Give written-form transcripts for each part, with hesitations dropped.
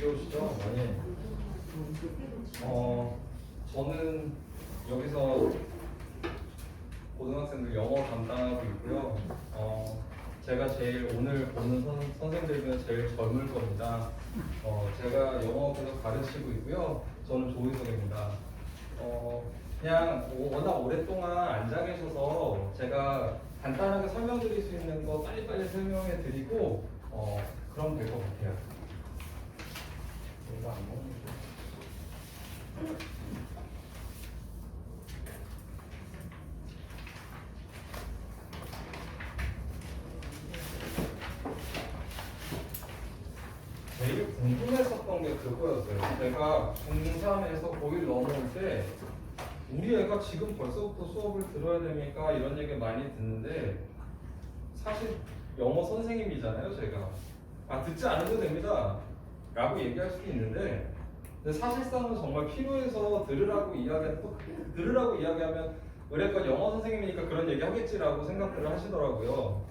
귀여우시죠? 많이. 저는 여기서 고등학생들 영어 담당하고 있고요. 제가 제일 오늘 보는 선생님들 중에 제일 젊을 겁니다. 제가 영어 계속 가르치고 있고요. 저는 조희석입니다. 그냥 워낙 오랫동안 앉아 계셔서 제가 간단하게 설명드릴 수 있는 거 빨리빨리 설명해 드리고 그럼 될 것 같아요. 이거 안 먹는 거. 제일 궁금했었던 게 그거였어요. 제가 중3에서 고1 넘어올 때 우리 애가 지금 벌써부터 수업을 들어야 됩니까? 이런 얘기 많이 듣는데 사실 영어 선생님이잖아요, 제가. 듣지 않으면 됩니다 라고 얘기할 수도 있는데 근데 사실상은 정말 필요해서 들으라고 이야기하면 의뢰과 영어 선생님이니까 그런 얘기 하겠지라고 생각들을 하시더라고요.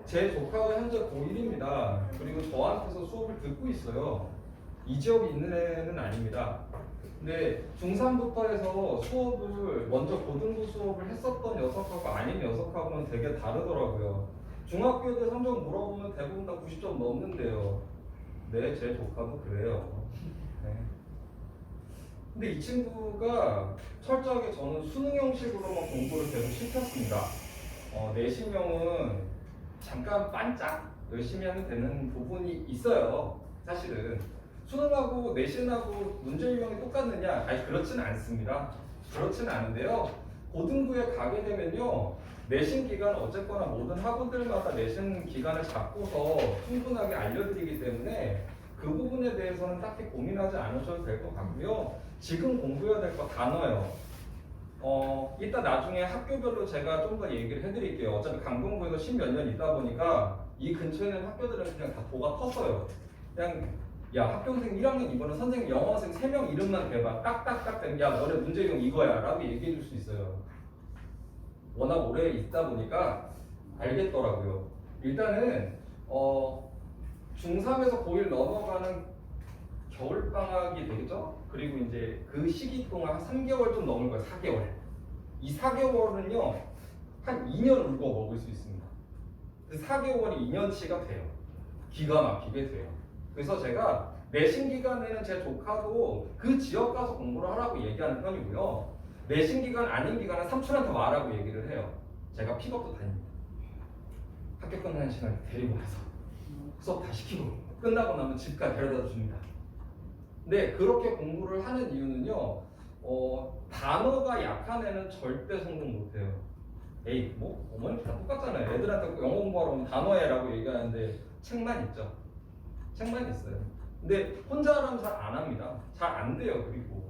제 조카가 현재 고1입니다. 그리고 저한테서 수업을 듣고 있어요. 이 지역에 있는 애는 아닙니다. 근데 중3부터 해서 수업을 먼저 고등부 수업을 했었던 녀석하고 아닌 녀석하고는 되게 다르더라고요. 중학교 때 성적 물어보면 대부분 다 90점 넘는데요. 네, 제 조카도 그래요. 네. 근데 이 친구가 철저하게 저는 수능 형식으로만 공부를 계속 시켰습니다. 내신형은 잠깐 반짝 열심히 하면 되는 부분이 있어요. 사실은 수능하고 내신하고 문제 유형이 똑같느냐? 아니 그렇진 않습니다. 그렇진 않은데요. 고등부에 가게 되면요. 내신 기간은 어쨌거나 모든 학원들마다 내신 기간을 잡고서 충분하게 알려드리기 때문에 그 부분에 대해서는 딱히 고민하지 않으셔도 될 것 같고요. 지금 공부해야 될 거 단어요. 이따 나중에 학교별로 제가 좀 더 얘기를 해드릴게요. 어차피 강동구에서 10몇 년 있다 보니까 이 근처에 있는 학교들은 그냥 다 도가 텄어요. 그냥 야 학교생 1학년 이번에 선생님 영어생 3명 이름만 대봐. 딱딱딱 되면 야 너네 문제용 이거야 라고 얘기해 줄 수 있어요. 워낙 오래 있다 보니까 알겠더라고요. 일단은 중3에서 고1 넘어가는 겨울방학이 되겠죠? 그리고 이제 그 시기 동안 한 3개월 좀 넘을 거예요. 4개월. 이 4개월은요, 한 2년 울고 먹을 수 있습니다. 그 4개월이 2년치가 돼요. 기가 막히게 돼요. 그래서 제가 내신 기간에는 제 조카도 그 지역 가서 공부를 하라고 얘기하는 편이고요. 내신 기간 아닌 기간은 삼촌한테 와라고 얘기를 해요. 제가 픽업도 다닙니다. 학교 끝나는 시간에 데리고 와서 수업 다 시키고 끝나고 나면 집까지 데려다 줍니다. 근데 그렇게 공부를 하는 이유는요, 단어가 약한 애는 절대 성공 못해요. 에이, 뭐, 어머님 다 똑같잖아요. 애들한테 영어 공부하러 오면 단어해라고 얘기하는데 책만 있죠. 책만 있어요. 근데 혼자 하라면 잘 안 합니다. 잘 안 돼요, 그리고.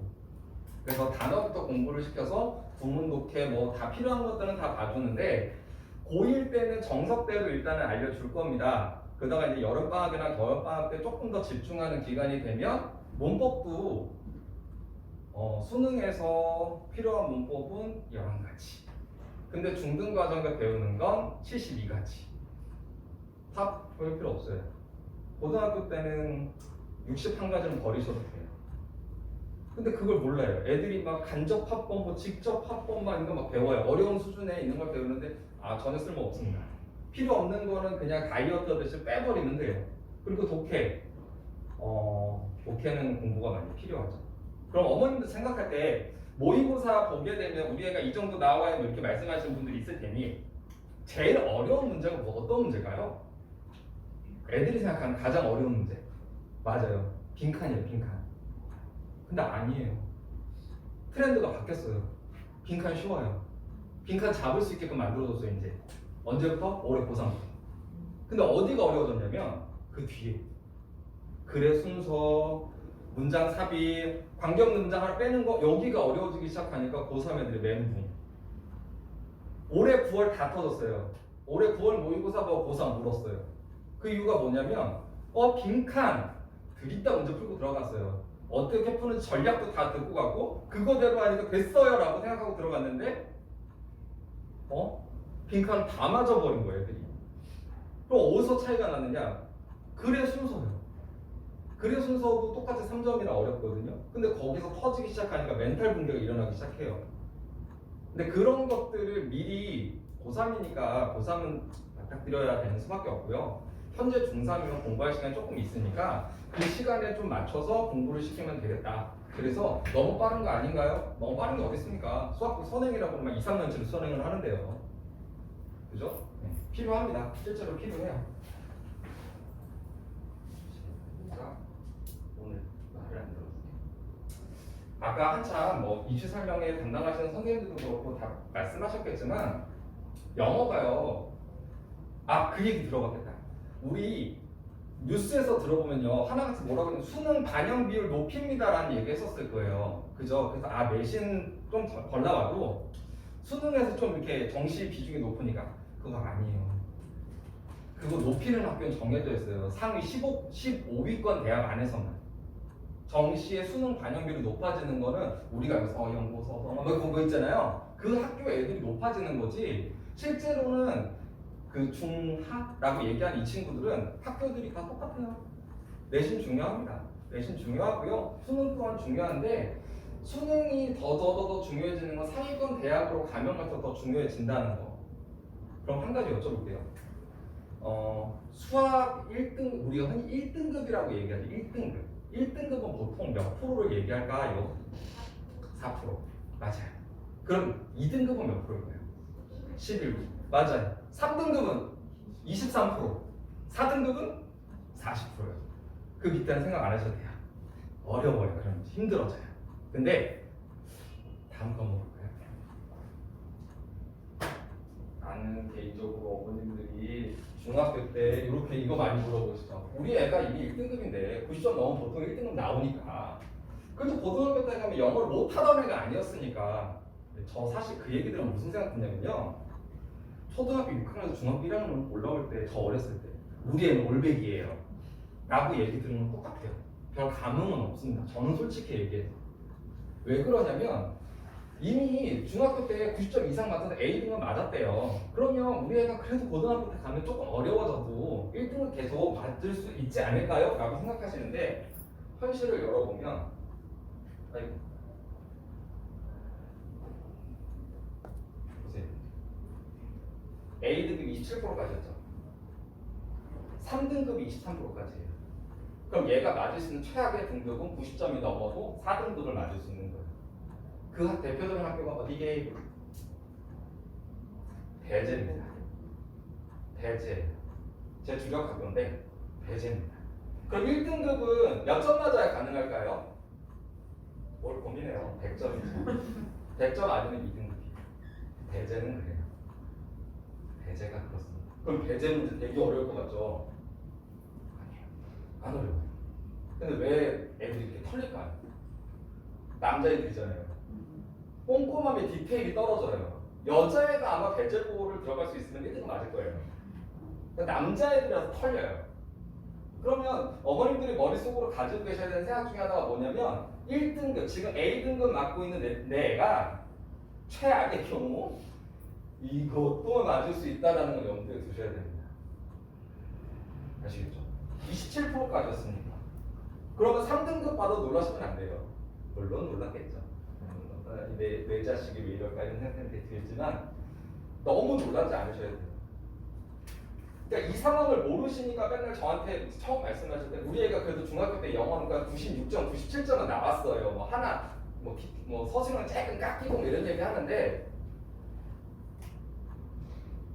그래서 단어부터 공부를 시켜서 구문 독해 뭐 다 필요한 것들은 다 봐주는데 고1 때는 정석대로 일단은 알려줄 겁니다. 그러다가 이제 여름방학이나 겨울방학 때 조금 더 집중하는 기간이 되면 문법도 수능에서 필요한 문법은 11가지. 근데 중등과정에 배우는 건 72가지. 다 배울 필요 없어요. 고등학교 때는 61가지는 버리셔도 돼요. 근데 그걸 몰라요. 애들이 막 간접 합법, 뭐 직접 합법만 이런 거 막 배워요. 어려운 수준에 있는 걸 배우는데 전혀 쓸모 없습니다. 필요 없는 거는 그냥 다이어트 하듯이 빼버리면 돼요. 그리고 독해. 독해는 공부가 많이 필요하죠. 그럼 어머님도 생각할 때 모의고사 보게 되면 우리 애가 이 정도 나와야 뭐 이렇게 말씀하시는 분들이 있을 테니 제일 어려운 문제가 어떤 문제가요? 애들이 생각하는 가장 어려운 문제. 맞아요. 빈칸이에요, 빈칸. 근데 아니에요. 트렌드가 바뀌었어요. 빈칸 쉬워요. 빈칸 잡을 수 있게끔 만들어줬어요, 이제. 언제부터? 올해 고3부터. 근데 어디가 어려워졌냐면 그 뒤에. 글의 순서, 문장 삽입, 관계없는 문장 하나 빼는 거 여기가 어려워지기 시작하니까 고3 애들이 멘붕. 올해 9월 다 터졌어요. 올해 9월 모의고사 보고 고3 물었어요. 그 이유가 뭐냐면 빈칸 드립다 문제 풀고 들어갔어요. 어떻게 푸는지 전략도 다 듣고 가고 그거대로 하니까 됐어요 라고 생각하고 들어갔는데 빈칸 다 맞아버린 거예요 애들이. 그럼 어디서 차이가 났느냐? 글의 순서요. 그래 순서도 똑같이 3점이라 어렵거든요. 근데 거기서 터지기 시작하니까 멘탈 붕괴가 일어나기 시작해요. 근데 그런 것들을 미리 고3이니까 고3은 부탁드려야 되는 수밖에 없고요. 현재 중3이면 공부할 시간이 조금 있으니까 그 시간에 좀 맞춰서 공부를 시키면 되겠다. 그래서 너무 빠른 거 아닌가요? 너무 빠른 게 어디 있습니까? 수학부 선행이라고 하면 2, 3년치로 선행을 하는데요. 그죠? 네. 필요합니다. 실제로 필요해요. 자, 오늘 말을 안 들었어요. 아까 한참 뭐 입시 설명회 담당하시는 선생님들도 그렇고 다 말씀하셨겠지만 영어가요. 그 얘기 들어봤겠다. 우리 뉴스에서 들어보면요. 하나같이 뭐라고 하냐면 수능 반영 비율 높입니다라는 얘기 했었을 거예요. 그죠? 그래서 내신 좀 덜 나와도 수능에서 좀 이렇게 정시 비중이 높으니까 그거 아니에요. 그거 높이는 학교는 정해져 있어요. 상위 15위권 대학 안에서만. 정시의 수능 반영률이 높아지는 거는 우리가 여기서 연구소, 뭐 그거 있잖아요. 그 학교 애들이 높아지는 거지. 실제로는 그 중하라고 얘기하는 이 친구들은 학교들이 다 똑같아요. 내신 중요합니다. 내신 중요하고요. 수능 또한 중요한데 수능이 더 중요해지는 건 상위권 대학으로 가면 갈수록 더 중요해진다는 거. 그럼 한 가지 여쭤볼게요. 수학 1등, 우리가 흔히 1등급이라고 얘기하죠. 1등급. 1등급은 보통 몇 프로를 얘기할까요? 4%. 맞아요. 그럼 2등급은 몇 프로일까요? 11%. 맞아요. 3등급은 23%. 4등급은 40%예요. 그 밑에는 생각 안 하셔도 돼요. 어려워요. 그럼 힘들어져요. 근데 다음 거 먹을까요? 나는 개인적으로 어머님들이 중학교 때 이렇게 이거 많이 물어보시죠. 우리 애가 이미 1등급인데 90점 넘으면 보통 1등급 나오니까. 그래도 고등학교 때 가면 영어를 못하던 애가 아니었으니까. 저 사실 그 얘기 들으면 무슨 생각 드냐면요. 초등학교 6학년에서 중학교 1학년 올라올 때, 저 어렸을 때 우리 애는 올백이에요 라고 얘기 들으면 똑같아요. 별 감흥은 없습니다. 저는 솔직히 얘기해서. 왜 그러냐면 이미 중학교 때 90점 이상 맞아서 A등급 맞았대요. 그러면 우리 애가 그래도 고등학교 때 가면 조금 어려워져도 1등을 계속 받을 수 있지 않을까요? 라고 생각하시는데 현실을 열어보면 보세요. 'A등급이 27%까지였죠. 3등급이 23%까지예요. 그럼 얘가 맞을 수 있는 최악의 등급은 90점이 넘어도 4등급을 맞을 수 있는 거예요. 그 대표적인 학교가 어디게? 대제입니다. 대제. 제 주력 학교인데 대제입니다. 그럼 1등급은 몇 점 맞아야 가능할까요? 뭘 고민해요. 100점이죠. 100점 아니면 2등급이에요. 대제는 그래요. 대제가 그렇습니다. 그럼 대제 문제 되게 어려울 것 같죠? 아니에요. 안 어려워요. 근데 왜 애들이 이렇게 털릴까요? 남자애들이잖아요. 꼼꼼함에 디테일이 떨어져요. 여자애가 아마 배제고를 들어갈 수 있으면 1등급 맞을 거예요. 남자애들이라서 털려요. 그러면 어머님들이 머릿속으로 가지고 계셔야 되는 생각 중에 하나가 뭐냐면 1등급, 지금 A등급 맡고 있는 내 애가 최악의 경우 이것도 맞을 수 있다는 걸 염두에 두셔야 됩니다. 아시겠죠? 27%까지였습니다. 그러면 3등급 봐도 놀라시면 안 돼요. 물론 놀랐겠죠. 내 자식이 왜 이럴까 이런 생각이 들지만 너무 놀라지 않으셔야 돼요. 그러니까 이 상황을 모르시니까 맨날 저한테 처음 말씀하실 때 우리 애가 그래도 중학교 때 영어니까 96점, 97점은 나왔어요. 뭐 하나 뭐 서술은 조금 깎이고 뭐 이런 얘기 하는데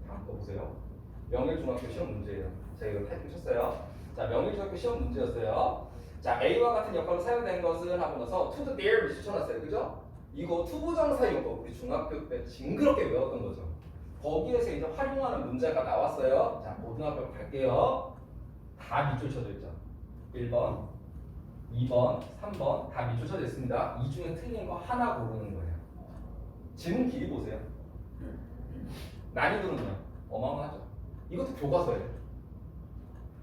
다음 거 보세요. 명일중학교 시험 문제예요. 제가 이거 타이핑 쳤어요. 자, 명일중학교 시험 문제였어요. 자, A와 같은 역할로 사용된 것은 하고 나서 to the there를 붙여놨어요. 그죠? 이거 투부정사용법 우리 중학교 때 징그럽게 외웠던 거죠. 거기에서 이제 활용하는 문제가 나왔어요. 자, 고등학교 갈게요. 다 밑줄 쳐져 있죠. 1번, 2번, 3번 다 밑줄 쳐져 있습니다. 이 중에 틀린 거 하나 고르는 거예요. 지문 길이 보세요. 난이도는요? 어마어마하죠. 이것도 교과서예요.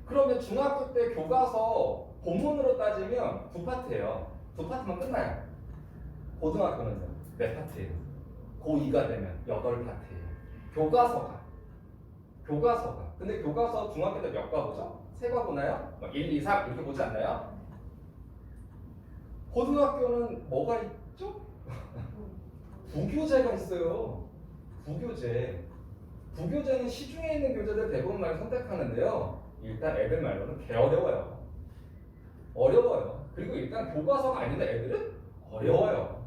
그러면 중학교 때 교과서 본문으로 따지면 2파트예요. 2파트만 끝나요. 고등학교는요? 몇 파트예요? 고2가 되면 8파트예요. 교과서가. 근데 교과서 중학교 때 몇 과 보죠? 3과 보나요? 1, 2, 3 이렇게 보지 않나요? 고등학교는 뭐가 있죠? 부교재가 있어요. 부교재. 부교재는 시중에 있는 교재들 대부분 많이 선택하는데요. 일단 애들 말로는 개 어려워요. 어려워요. 그리고 일단 교과서가 아닌데 애들은 어려워요.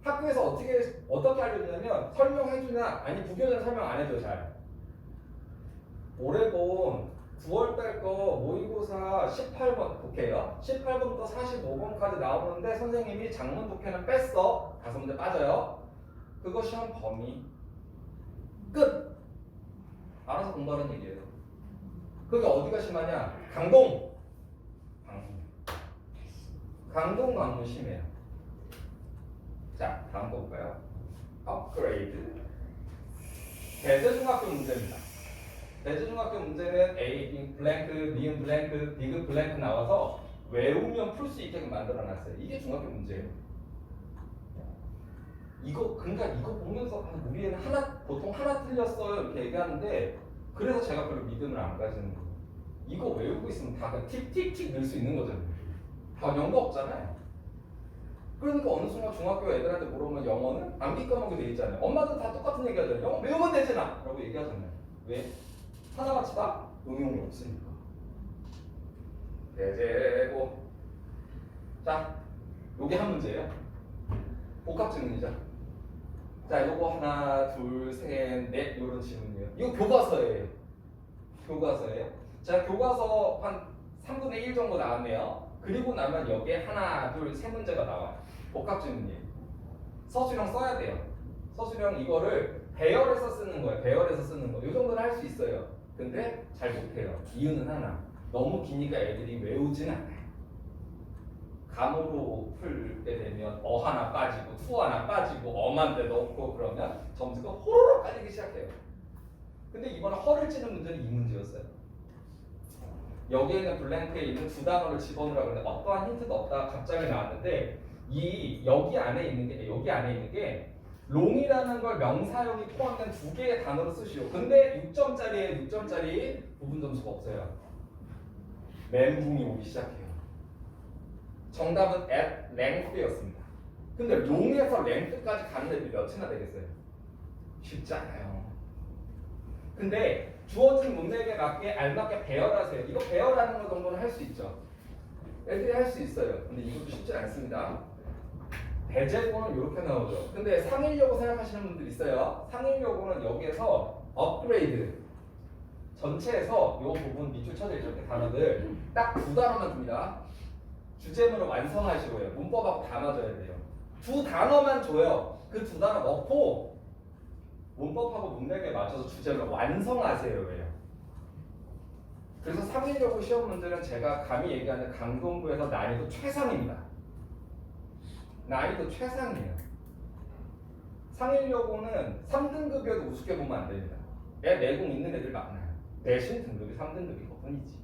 학교에서 어떻게 알려주냐면 설명해주냐, 아니 부교재는 설명 안 해도 잘. 올해 본 9월달 거 모의고사 18번 독해요. 18번부터 45번까지 나오는데 선생님이 작문 독해는 뺐어. 5문제 빠져요. 그거 시험 범위 끝. 알아서 공부하는 얘기예요. 그게 어디가 심하냐? 강동. 강동 심해요. 자, 다음 거 볼까요? 업그레이드. 대제중학교 문제입니다. 대제중학교 문제는 A 블랭크, 니은 블랭크, 디귿 블랭크 나와서 외우면 풀 수 있게 만들어놨어요. 이게 중학교 문제예요. 그러니까 이거 보면서 우리 애는 보통 하나 틀렸어요 이렇게 얘기하는데, 그래서 제가 별로 믿음을 안 가지는 거예요. 이거 외우고 있으면 다 틱틱틱 넣을 수 있는 거잖아요. 변형도 없잖아요. 그러니까 어느 순간 중학교 애들한테 물어보면 영어는 암기 과목이 돼 있잖아요. 엄마들 다 똑같은 얘기 하잖아요. 영어 외우면 되잖아 라고 얘기하잖아요. 왜? 하나같이 다 응용이 없으니까. 대제고. 자, 요게 한 문제예요. 복합증문이죠. 자, 요거 하나, 둘, 셋, 넷 요런 질문이에요. 이거 교과서예요. 교과서예요. 자, 교과서 한 3분의 1 정도 나왔네요. 그리고 나면 여기에 하나, 둘, 세 문제가 나와요. 복합질문이에요. 서술형 써야 돼요. 서술형 이거를 배열해서 쓰는 거예요. 배열해서 쓰는 거. 이 정도는 할 수 있어요. 근데 잘 못해요. 이유는 하나. 너무 기니까 애들이 외우진 않아요. 감으로 풀게 되면 어 하나 빠지고 투 하나 빠지고 어만 데 넣고 그러면 점수가 호로록 빠지기 시작해요. 근데 이번에 허를 찌는 문제는 이 문제였어요. 여기에는 블랭크에 있는 두 단어를 집어넣으라고 했는데 어떠한 힌트도 없다가 갑자기 나왔는데 여기 안에 있는 게 롱이라는 걸 명사형이 포함된 두 개의 단어로 쓰시오. 근데 6점짜리 부분 점수가 없어요. 멘붕이 오기 시작해요. 정답은 at length였습니다. 근데 롱에서 length까지 가는 애들이 몇이나 되겠어요? 쉽지 않아요. 근데 주어진 문맥에 맞게 알맞게 배열하세요. 이거 배열하는 거 정도는 할 수 있죠. 애들이 할 수 있어요. 근데 이것도 쉽지 않습니다. 대제고는 이렇게 나오죠. 근데 상일여고 생각하시는 분들 있어요. 상일여고는 여기에서 업그레이드 전체에서 이 부분 밑줄 쳐져 있죠. 단어들 딱 두 단어만 줍니다. 주제문을 완성하시고요. 문법하고 다 맞아야 돼요. 두 단어만 줘요. 그 두 단어 넣고 문법하고 문맥에 맞춰서 주제를 완성하세요. 왜요? 그래서 상일여고 시험 문제는 제가 감히 얘기하는 강동구에서 난이도 최상입니다. 난이도 최상이에요. 상일여고는 3등급이어도 우습게 보면 안 됩니다. 내공 있는 애들 많아요. 대신 등급이 3등급인 것 뿐이지.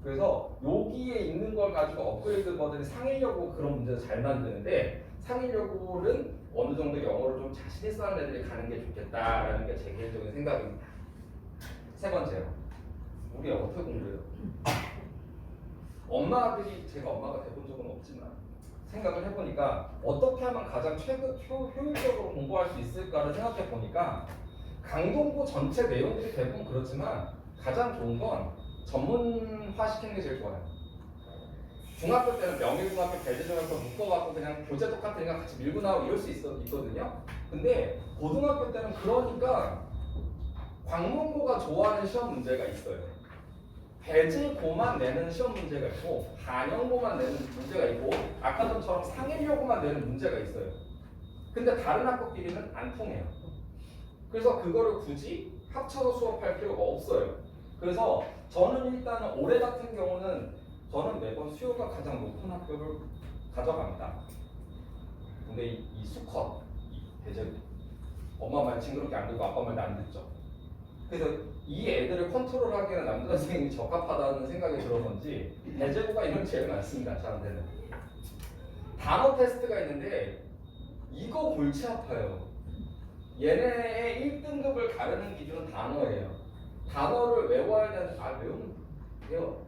그래서 여기에 있는 걸 가지고 업그레이드 버전이 상일여고 그런 문제를 잘 만드는데, 상일여고는 어느 정도 영어를 좀 자신 있어 하는 애들이 가는 게 좋겠다라는 게 제 개인적인 생각입니다. 세 번째요. 우리 어떻게 공부해요? 제가 엄마가 돼본 적은 없지만 생각을 해보니까 어떻게 하면 가장 효율적으로 공부할 수 있을까를 생각해 보니까 강동구 전체 내용들이 대부분 그렇지만 가장 좋은 건 전문화 시키는 게 제일 좋아요. 중학교 때는 명일중학교, 대제중학교 묶어갖고 그냥 교재 똑같으니까 같이 밀고 나오고 이럴 수 있거든요. 근데 고등학교 때는 그러니까 광문고가 좋아하는 시험 문제가 있어요. 배제고만 내는 시험 문제가 있고 반영고만 내는 문제가 있고 아까 전처럼 상일여고만 내는 문제가 있어요. 근데 다른 학교끼리는 안 통해요. 그래서 그거를 굳이 합쳐서 수업할 필요가 없어요. 그래서 저는 일단은 올해 같은 경우는 저는 매번 수요가 가장 높은 학교를 가져갑니다. 근데 이 수컷, 대제 엄마 말 징그럽게 안 듣고 아빠 말도 안 듣죠. 그래서 이 애들을 컨트롤하기에는 남자 선생님이 적합하다는 생각이 들어서인지 대제고가 이런 제일 많습니다. 저한테는. 단어 테스트가 있는데 이거 골치 아파요. 얘네의 1등급을 가르는 기준은 단어예요. 단어를 외워야 되는데 외우면 돼요.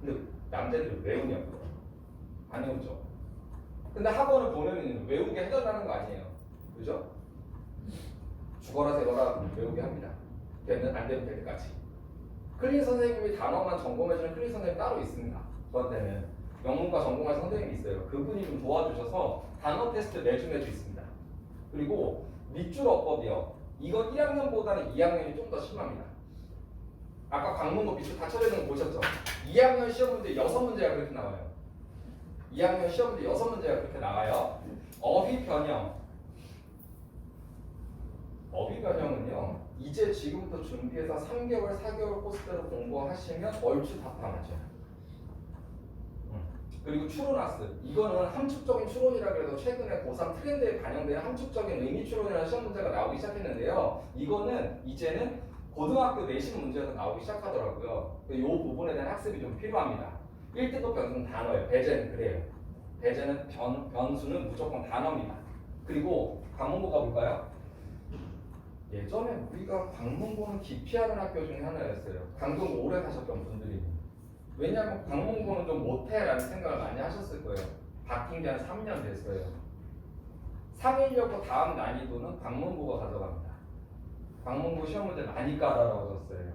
근데 남자들이 외우냐고요. 안 외우죠. 근데 학원을 보내면 외우게 해달라는 거 아니에요. 그죠? 죽어라 세워라 외우게 합니다. 되면 안 되면 될 때까지. 클린 선생님이 단어만 점검해주는 클린 선생님이 따로 있습니다. 저한테는 영문과 전공할 선생님이 있어요. 그분이 좀 도와주셔서 단어 테스트 매주 있습니다. 그리고 밑줄 어법이요. 이건 1학년보다는 2학년이 좀 더 심합니다. 아까 광문고 밑줄 다 쳐져 있는 거 보셨죠? 2학년 시험 문제 6문제가 그렇게 나와요. 2학년 시험 문제 6문제가 그렇게 나와요. 어휘 변형. 어휘 변형은요. 이제 지금부터 준비해서 3개월, 4개월 코스대로 공부하시면 얼추 답답하죠. 그리고 추론하스. 이거는 함축적인 추론이라 그래서 최근에 고3 트렌드에 반영된 함축적인 의미 추론이라는 시험 문제가 나오기 시작했는데요. 이거는 이제는 고등학교 내신 문제에서 나오기 시작하더라고요. 이 부분에 대한 학습이 좀 필요합니다. 1등급 변수는 단어예요. 배제는 그래요. 배제는 변수는 무조건 단어입니다. 그리고 관문고 가볼까요? 예전에 우리가 관문고는 기피하는 학교 중에 하나였어요. 강동 오래 사셨던 분들이. 왜냐하면 관문고는 좀 못해라는 생각을 많이 하셨을 거예요. 바뀐 게 한 3년 됐어요. 상위려고 다음 난이도는 관문고가 가져갑니다. 관문고 시험 문제 많이 까다로워졌어요.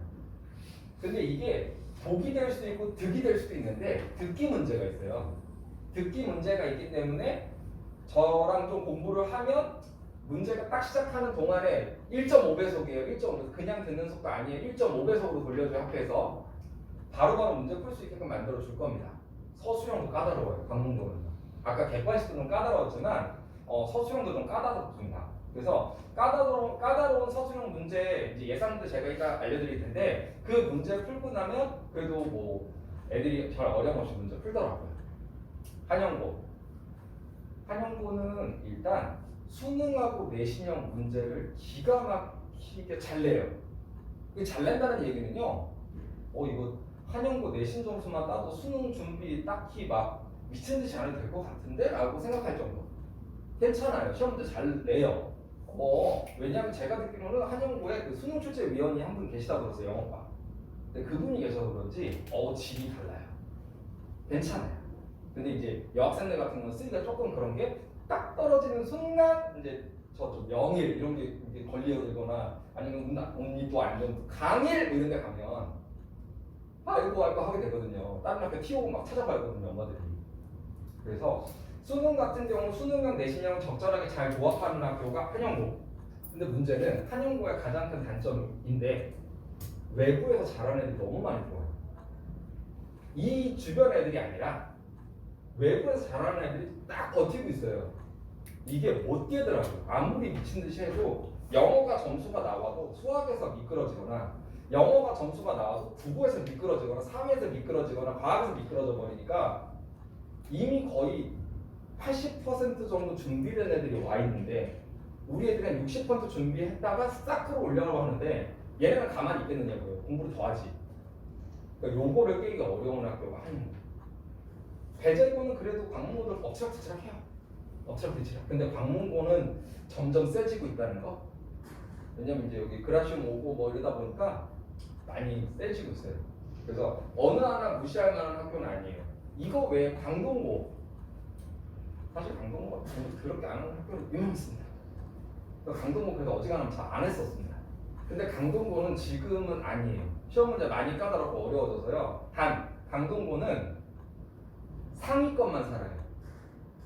근데 이게 복이 될 수도 있고 득이 될 수도 있는데 듣기 문제가 있어요. 듣기 문제가 있기 때문에 저랑 좀 공부를 하면 문제가 딱 시작하는 동안에 1.5배속이에요. 1.5배속. 그냥 듣는 속도 아니에요. 1.5배속으로 돌려줘요. 학교에서. 바로바로 문제 풀 수 있게끔 만들어 줄 겁니다. 서술형도 까다로워요. 관문고는. 아까 객관식도 좀 까다로웠지만 서술형도 좀 까다롭습니다. 그래서 까다로운 서술형 문제 이제 예상도 제가 이따 알려드릴 텐데 그 문제 풀고 나면 그래도 뭐 애들이 별 어려움없이 문제 풀더라고요. 한영고는 일단 수능하고 내신형 문제를 기가 막히게 잘 내요. 이게 잘 낸다는 얘기는요. 이거 한영고 내신 점수만 따도 수능 준비 딱히 막 미친 듯이 안 해도 될 것 같은데? 라고 생각할 정도. 괜찮아요. 시험 문제 잘 내요. 왜냐면 제가 듣기로는 한영고에 그 수능 출제 위원이 한 분 계시다고 그랬어요. 영어과. 근데 그분이 계셔서 그런지 질이 달라요. 괜찮아요. 근데 이제 여학생들 같은 경우는 쓰기가 조금 그런 게 딱 떨어지는 순간 이제 저쪽 명일 이런 게 걸리거나 아니면 운이 또 안 좋은 강일 뭐 이런 데 가면 아이고 하게 되거든요. 다른 학교 튀어오고 막 찾아가거든요. 엄마들이. 그래서 수능 같은 경우 수능형 내신형 적절하게 잘 조합하는 학교가 한영고. 근데 문제는 한영고의 가장 큰 단점인데 외부에서 잘하는 애들이 너무 많이 들어와요. 이 주변 애들이 아니라 외부에서 잘하는 애들이 딱 버티고 있어요. 이게 못 깨더라고요. 아무리 미친 듯이 해도 영어가 점수가 나와도 수학에서 미끄러지거나 영어가 점수가 나와도 국어에서 미끄러지거나 사회에서 미끄러지거나 과학에서 미끄러져 버리니까 이미 거의 80% 정도 준비된 애들이 와 있는데 우리 애들이 한 60% 준비했다가 싹 끌어올려고 하는데 얘네가 가만히 있겠느냐고요. 공부를 더 하지. 그러니까 요거를 깨기가 어려운 학교가 한영고. 배제고는 그래도 관문고들 엎치락뒤치락해요. 엎치락뒤치락. 근데 관문고는 점점 세지고 있다는 거. 왜냐면 이제 여기 그라시움 오고 뭐 이러다 보니까 많이 세지고 있어요. 그래서 어느 하나 무시할 만한 학교는 아니에요. 이거 외에 강동고. 사실 강동고가 그렇게 안 하는 학교는 유명했습니다. 강동고 그래서 어지간하면 잘 안 했었습니다. 근데 강동고는 지금은 아니에요. 시험 문제 많이 까다롭고 어려워져서요. 단 강동고는 상위권만 살아요.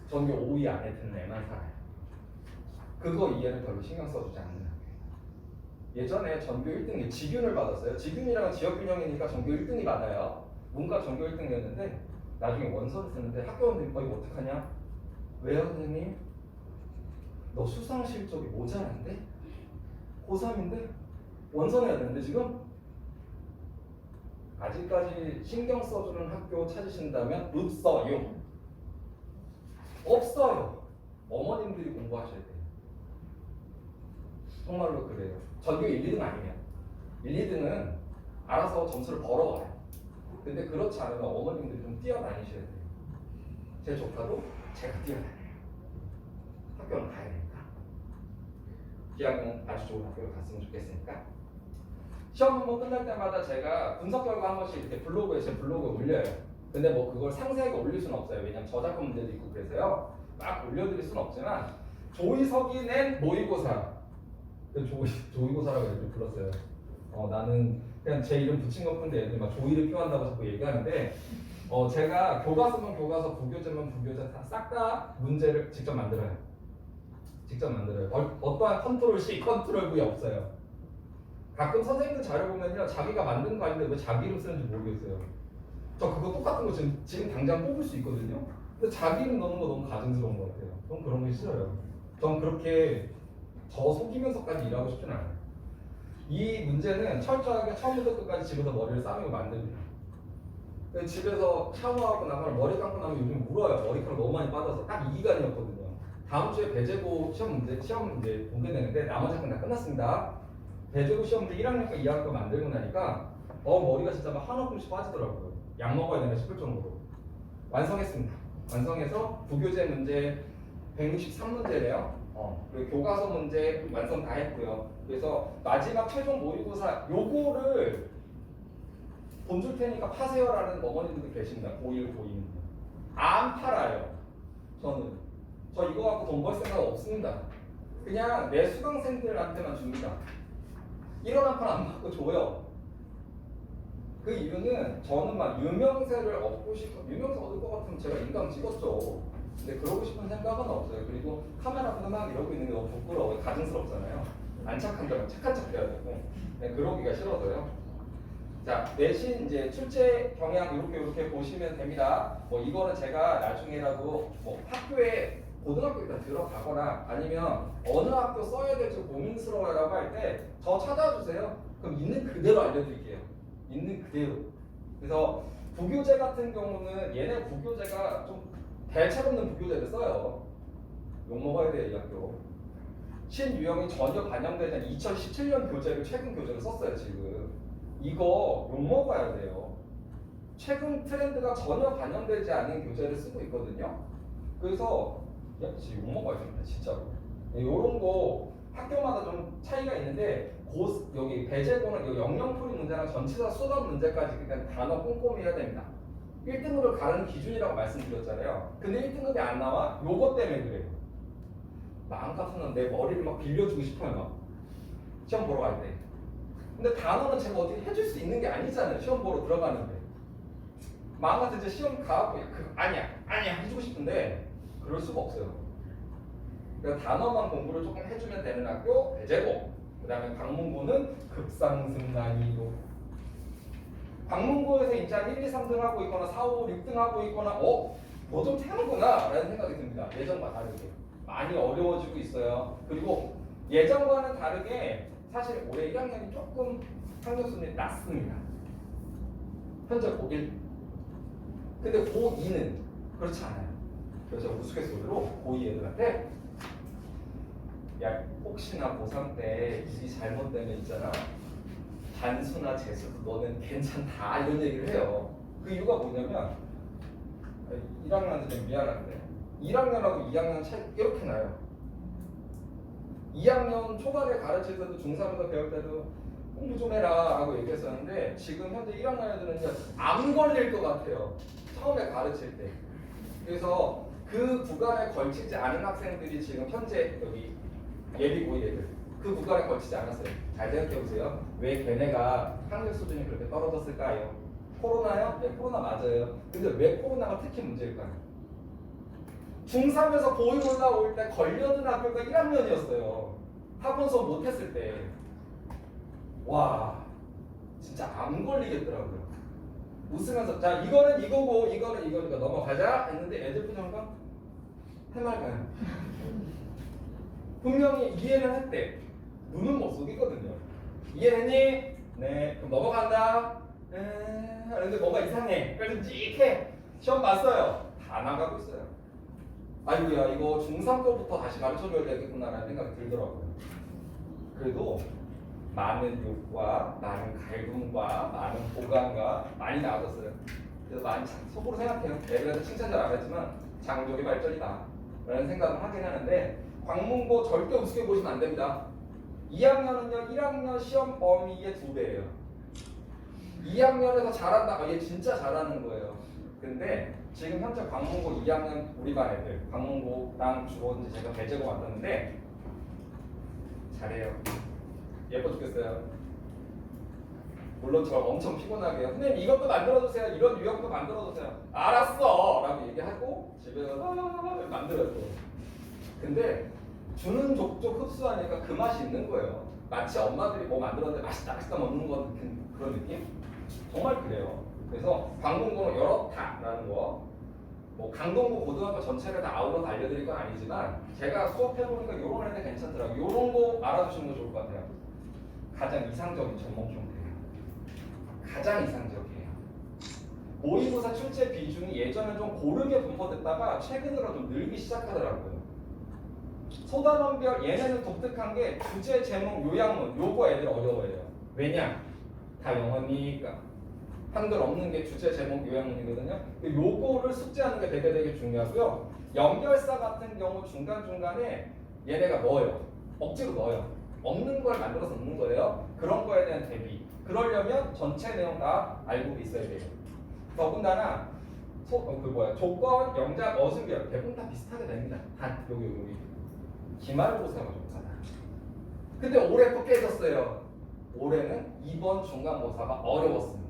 전교 5위 안에 드는 애만 살아요. 그거 이해는 별로 신경 써주지 않는 학교예요. 예전에 전교 1등이 직윤을 받았어요. 직윤이랑은 지역균형이니까 전교 1등이 받아요. 문과 전교 1등이었는데 나중에 원서를 쓰는데 학교원들이 이거 어떡하냐? 왜요 선생님? 너 수상 실적이 모자란데? 고3인데? 원서 내야 되는데 지금? 아직까지 신경 써주는 학교 찾으신다면 없어요. 없어요. 어머님들이 공부하셔야 돼요. 정말로 그래요. 전교 1, 2등 아니면 1, 2등은 알아서 점수를 벌어와요. 근데 그렇지 않으면 어머님들이 좀 뛰어다니셔야 돼요. 제 조카도 제가 뛰어다녀요. 학교는 가야 되니까. 기왕이면 아주 좋은 학교를 갔으면 좋겠으니까. 시험 한번 끝날 때마다 제가 분석 결과 한 번씩 이렇게 제 블로그에 올려요. 근데 뭐 그걸 상세하게 올릴 수는 없어요. 왜냐면 저작권 문제도 있고 그래서요. 막 올려드릴 수는 없지만 조이석이 낸 모의고사. 조이고사라고 이렇게 불렀어요. 나는 그냥 제 이름 붙인 것 뿐인데 애들이 막 조이를 표한다고 자꾸 얘기하는데 제가 교과서면 교과서, 부교재면 부교재 싹 다 문제를 직접 만들어요. 직접 만들어요. 어떠한 컨트롤 C, 컨트롤 V 없어요. 가끔 선생님들 자료 보면요, 자기가 만든 거 아닌데 왜 자기 이름 쓰는지 모르겠어요. 저 그거 똑같은 거 지금 당장 뽑을 수 있거든요. 근데 자기 이름 넣는 거 너무 가증스러운 것 같아요. 전 그런 게 싫어요. 전 그렇게 저 속이면서까지 일하고 싶진 않아요. 이 문제는 철저하게 처음부터 끝까지 집에서 머리를 싸매고 만듭니다. 집에서 샤워하고 나면 머리 감고 나면 요즘 울어요. 머리카락 너무 많이 빠져서 딱 이 기간이었거든요. 다음 주에 배제고 시험 이제 공개되는데 나머지 학은 다 끝났습니다. 배제고 시험 문제 1학년 거 2학년 거 만들고 나니까 머리가 진짜 막 한 움큼씩 빠지더라고요. 약 먹어야 되나 싶을 정도로. 완성했습니다. 완성해서 부교재 문제 163문제래요. 그리고 교과서 문제 완성 다 했고요. 그래서 마지막 최종 모의고사 요거를 돈 줄 테니까 파세요라는 어머니들도 계십니다. 고1, 고2. 안 팔아요. 저 이거 갖고 돈 벌 생각 없습니다. 그냥 내 수강생들한테만 줍니다. 1원 한 푼 안 받고 줘요. 그 이유는 저는 막 유명세를 얻고 싶고 유명세 얻을 것 같으면 제가 인강 찍었죠. 근데 그러고 싶은 생각은 없어요. 그리고 카메라 앞에서 막 이러고 있는 게 너무 부끄러워요. 가증스럽잖아요. 안 착한다면 착한 척 해야 되고. 네, 그러기가 싫어서요. 자, 내신 이제 출제 경향 이렇게 보시면 됩니다. 뭐 이거는 제가 나중에라도 뭐 학교에 고등학교 일단 들어가거나 아니면 어느 학교 써야 될지 고민스러워라고 할 때 저 찾아주세요. 그럼 있는 그대로 알려드릴게요. 있는 그대로. 그래서 부교재 같은 경우는 얘네 부교재가 좀 대책 없는 부교재를 써요. 욕먹어야 돼, 이 학교. 신유형이 전혀 반영되지 않은 2017년 교재를 최근 교재를 썼어요, 지금. 이거 욕먹어야 돼요. 최근 트렌드가 전혀 반영되지 않은 교재를 쓰고 있거든요. 그래서 지금 욕먹어야 됩니다, 진짜로. 이런 거 학교마다 좀 차이가 있는데 여기 배제고는 여기 영영풀이 문제랑 전치사 수업 문제까지 그냥 단어 꼼꼼히 해야 됩니다. 1등급을 가르는 기준이라고 말씀드렸잖아요. 근데 1등급이 안 나와? 요것 때문에 그래요. 마음 같으면 내 머리를 막 빌려주고 싶어요, 막. 시험 보러 갈 때. 근데 단어는 제가 어떻게 해줄 수 있는 게 아니잖아요. 시험 보러 들어가는데. 마음 같은 이제 시험 가고 아니야 해주고 싶은데 그럴 수가 없어요. 그러니까 단어만 공부를 조금 해주면 되는 학교 배제고, 그 다음에 방문고는 급상승 난이도. 방문고에서 이제 한 1, 2, 3등 하고 있거나 4, 5, 6등 하고 있거나 뭐 좀 태우구나 라는 생각이 듭니다. 예전과 다르게 많이 어려워지고 있어요. 그리고 예전과는 다르게 사실 올해 1학년이 조금 학력 수준이 낮습니다. 현재 고1. 근데 고2는 그렇지 않아요. 그래서 우스갯소리로 고2 애들한테 야, 혹시나 고3 때 일이 잘못되면 있잖아, 단수나 재수도 너는 괜찮다 이런 얘기를 해요. 그 이유가 뭐냐면 1학년한테 좀 미안한데 1학년하고 2학년 차이 이렇게 나요. 2학년 초반에 가르칠 때도 중3에서 배울 때도 공부 좀 해라 라고 얘기했었는데 지금 현재 1학년 애들은요 안 걸릴 것 같아요. 처음에 가르칠 때. 그래서 그 구간에 걸치지 않은 학생들이 지금 현재 여기 예비 고1 애들 그 구간에 걸치지 않았어요. 잘 생각해보세요. 왜 걔네가 학력 수준이 그렇게 떨어졌을까요? 코로나요? 네, 코로나 맞아요. 근데 왜 코로나가 특히 문제일까요? 중3에서 고1 올라올 때 걸려든 학교가 1학년이었어요. 학원 수업 못했을 때. 와, 진짜 안 걸리겠더라고요. 웃으면서 자 이거는 이거고 이거는 이거니까 넘어가자 했는데 애들 표정과 해맑아요. 분명히 이해를 했대. 눈은 못 속이거든요. 이해했니? 네. 그럼 넘어간다. 근데 뭔가 이상해. 그래서 찍해. 시험 봤어요. 다 나가고 있어요. 아이고야 이거 중3 거부터 다시 가르쳐줘야 되겠구나라는 생각이 들더라고요. 그래도 많은 욕과 많은 갈굼과 많은 보강과 많이 나아졌어요. 그래서 많이 속으로 생각해요. 애들한테 칭찬 잘 안 했지만 장족의 발전이다 라는 생각을 하긴 하는데 광문고 절대 우습게 보시면 안 됩니다. 2학년은요 1학년 시험 범위의 2배예요. 2학년에서 잘한다. 얘 진짜 잘하는 거예요. 근데 지금 현재 광문고 2학년 우리 반 애들, 광문고랑 주로 이제 제가 배제고 만드는데 잘해요. 예뻐 죽겠어요. 물론 저 엄청 피곤하게요. 선생님 이것도 만들어주세요. 이런 유형도 만들어주세요. 알았어! 라고 얘기하고 집에 가서 만들어줘. 근데 주는 족족 흡수하니까 그 맛이 있는 거예요. 마치 엄마들이 뭐 만들었는데 맛있다 먹는 것 같은 그런 느낌? 정말 그래요. 그래서 광문고는 열었다라는 거, 뭐 강동구 고등학교 전체를 다 아우러서 알려드릴 건 아니지만 제가 수업해보니까 이런 애들 괜찮더라고요. 이런 거 알아두시는 거 좋을 것 같아요. 가장 이상적인 전공 형태. 가장 이상적이에요. 모의고사 출제 비중이 예전에 좀 고르게 분포됐다가 최근 들어 좀 늘기 시작하더라고요. 소단원별 얘네는 독특한 게 주제, 제목, 요약문 요거 애들 어려워해요. 왜냐? 다 영어니까. 한글 없는 게 주제, 제목, 요약문이거든요. 요거를 숙제하는 게 되게 중요하고요. 연결사 같은 경우 중간중간에 얘네가 넣어요. 억지로 넣어요. 없는 걸 만들어서 넣는 거예요. 그런 거에 대한 대비. 그러려면 전체 내용 다 알고 있어야 돼요. 더군다나 조건, 영작, 어순별 대부분 다 비슷하게 됩니다. 단 여기 기말고사가 좋잖아. 근데 올해 또 깨졌어요. 올해는 2번 중간고사가 어려웠습니다.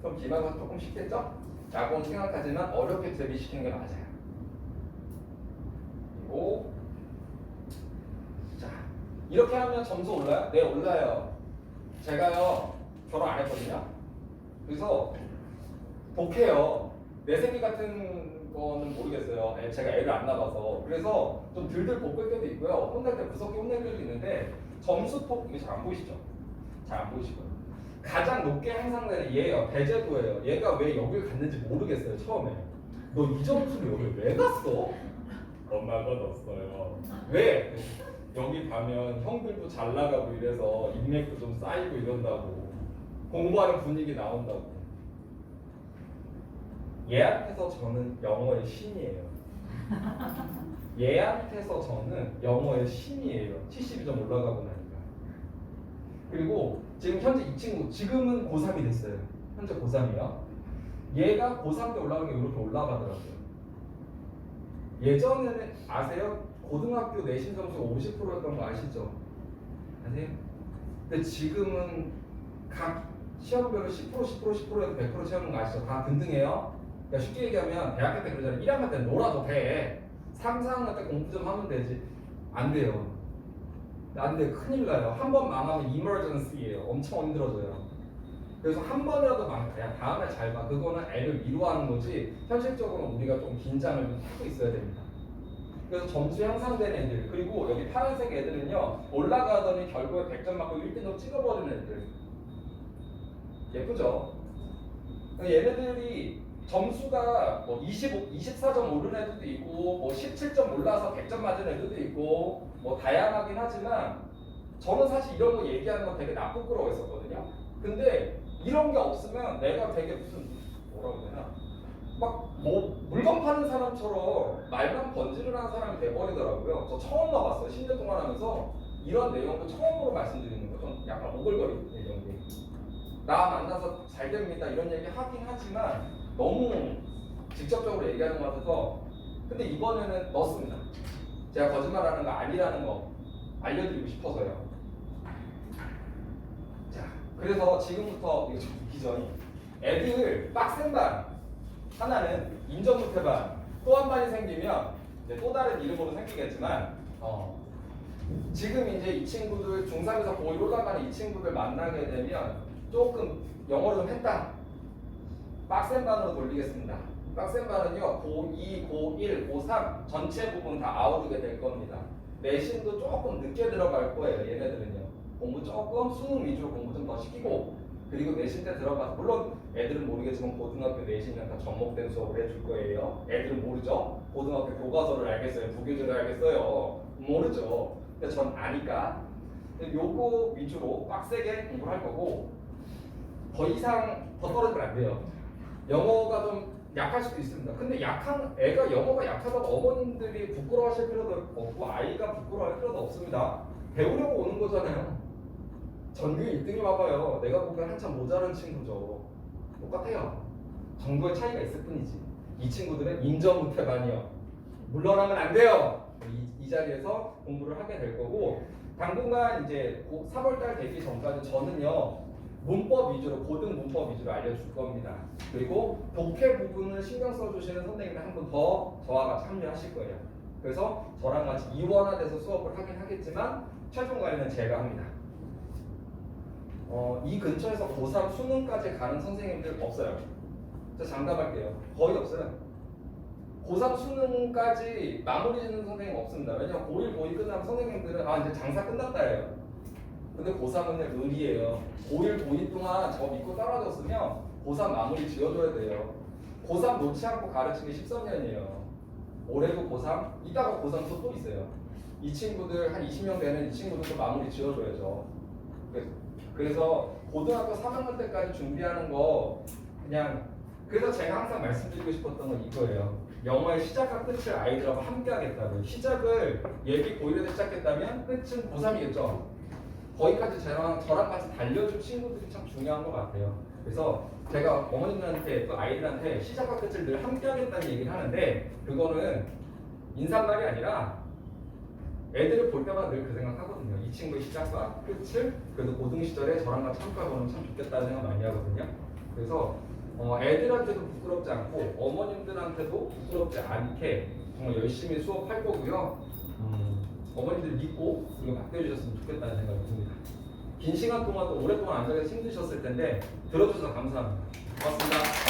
그럼 기말고사 조금 쉽겠죠? 라고 생각하지만 어렵게 대비시키는 게 맞아요. 그리고 자, 이렇게 하면 점수 올라요? 네, 올라요. 제가요 결혼 안 했거든요. 그래서 독해요. 내 새끼 같은 거는 모르겠어요. 제가 애를 안 낳아서. 그래서 좀 들들 볶을 때도 있고요. 혼날 때 무섭게 혼낼 때도 있는데 점수폭 이게 잘 안 보이시죠? 잘 안 보이시고요. 가장 높게 향상되는 얘예요. 대제도예요. 얘가 왜 여길 갔는지 모르겠어요. 처음에. 너 이 점수를 여기 왜 갔어? 엄마가 넣었어요. 왜? 여기 가면 형들도 잘 나가고 이래서 인맥도 좀 쌓이고 이런다고. 공부하는 분위기 나온다고. 얘한테서 저는 영어의 신이에요. 얘한테서 저는 영어의 신이에요. 72점 올라가고 나니까. 그리고 지금 현재 이 친구 지금은 고3이 됐어요. 현재 고3이요. 얘가 고3 때 올라가는 게 이렇게 올라가더라고요. 예전에는 아세요? 고등학교 내신 점수가 50%였던 거 아시죠? 아세요? 근데 지금은 각 시험별로 10%에서 100% 채우는 거 아시죠? 다 등등해요. 그러니까 쉽게 얘기하면 대학교 때 그러잖아요. 1학년 때 놀아도 돼. 3, 4학년 때 공부 좀 하면 되지. 안 돼요. 안 돼. 큰일 나요. 한 번 망하면 emergency예요. 엄청 힘들어져요. 그래서 한 번이라도 망해. 야, 다음에 잘 봐. 그거는 애를 위로하는 거지. 현실적으로 우리가 좀 긴장을 좀 하고 있어야 됩니다. 그래서 점수 향상되는 애들. 그리고 여기 파란색 애들은요. 올라가더니 결국에 100점 맞고 1등급 찍어버리는 애들. 예쁘죠? 얘네들이 점수가 뭐 24점 오른 애들도 있고 뭐 17점 올라서 100점 맞은 애들도 있고 뭐 다양하긴 하지만 저는 사실 이런 거 얘기하는 거 되게 나쁘끄러워했었거든요. 근데 이런 게 없으면 내가 되게 무슨 뭐라고 해야 되나 막 뭐 물건 파는 사람처럼 말만 번지를 하는 사람이 돼버리더라고요. 저 처음 와봤어요. 10년 동안 하면서 이런 내용도 처음으로 말씀드리는 거 좀 약간 오글거리는 이런 게. 나 만나서 잘 됩니다 이런 얘기 하긴 하지만 너무 직접적으로 얘기하는 것 같아서 근데 이번에는 넣었습니다. 제가 거짓말하는 거 아니라는 거 알려드리고 싶어서요. 자, 그래서 지금부터 이거 좀 듣기 전에 애들 빡센 반 하나는 인정못해반 또 한 반이 생기면 이제 또 다른 이름으로 생기겠지만 지금 이제 이 친구들 중3에서 고1 올라가는 이 친구들 만나게 되면 조금 영어를 좀 했다. 빡센 반으로 돌리겠습니다. 빡센 반은요 고2, 고1, 고3 전체 부분 다 아우르게 될 겁니다. 내신도 조금 늦게 들어갈 거예요. 얘네들은요 공부 조금 수능 위주로 공부 좀 더 시키고 그리고 내신 때 들어가서 물론 애들은 모르겠지만 고등학교 내신은 다 접목된 수업을 해줄 거예요. 애들은 모르죠. 고등학교 교과서를 알겠어요. 부교재를 알겠어요. 모르죠. 근데 전 아니까 요거 위주로 빡세게 공부를 할 거고 더 이상 더 떨어지면 안 돼요. 영어가 좀 약할 수도 있습니다. 근데 약한 애가 영어가 약하다고 어머님들이 부끄러워하실 필요도 없고 아이가 부끄러워할 필요도 없습니다. 배우려고 오는 거잖아요. 전교 1등이 와봐요. 내가 보기엔 한참 모자란 친구죠. 똑같아요. 정도의 차이가 있을 뿐이지. 이 친구들은 인전무태반이요. 물러나면 안 돼요. 이 자리에서 공부를 하게 될 거고 당분간 이제 3월달 되기 전까지 저는요 문법 위주로 고등 문법 위주로 알려줄 겁니다. 그리고 독해 부분을 신경 써주시는 선생님이 한 분 더 저와 같이 합류하실 거예요. 그래서 저랑 같이 이원화돼서 수업을 하긴 하겠지만 최종 관리는 제가 합니다. 이 근처에서 고3 수능까지 가는 선생님들 없어요. 저 장담할게요. 거의 없어요. 고3 수능까지 마무리 짓는 선생님 없습니다. 왜냐면 고1, 고2 끝나면 선생님들은 아 이제 장사 끝났다 해요. 근데 고3은 의리예요. 고1, 고2 동안 저 믿고 떨어졌으면 고3 마무리 지어줘야 돼요. 고3 놓지 않고 가르치는 게 13년이에요. 올해도 고3, 이따가 고3 또 있어요. 이 친구들 한 20명 되는 이 친구들도 마무리 지어줘야죠. 그래서 고등학교 3학년 때까지 준비하는 거 그냥 그래서 제가 항상 말씀드리고 싶었던 건 이거예요. 영어의 시작과 끝을 아이들하고 함께 하겠다고요. 시작을 예비 고1에서 시작했다면 끝은 고3이겠죠. 거기까지 저랑 같이 달려줄 친구들이 참 중요한 것 같아요. 그래서 제가 어머님들한테 또 아이들한테 시작과 끝을 늘 함께 하겠다는 얘기를 하는데 그거는 인사말이 아니라 애들을 볼 때마다 늘 그 생각하거든요. 이 친구의 시작과 끝을 그래도 고등 시절에 저랑 같이 함께 보면 참 좋겠다는 생각 많이 하거든요. 그래서 애들한테도 부끄럽지 않고 어머님들한테도 부끄럽지 않게 정말 열심히 수업할 거고요. 어머님들 믿고 그리고 맡겨주셨으면 좋겠다는 생각이 듭니다. 긴 시간 동안 또 오랫동안 앉아서 힘드셨을 텐데 들어주셔서 감사합니다. 고맙습니다.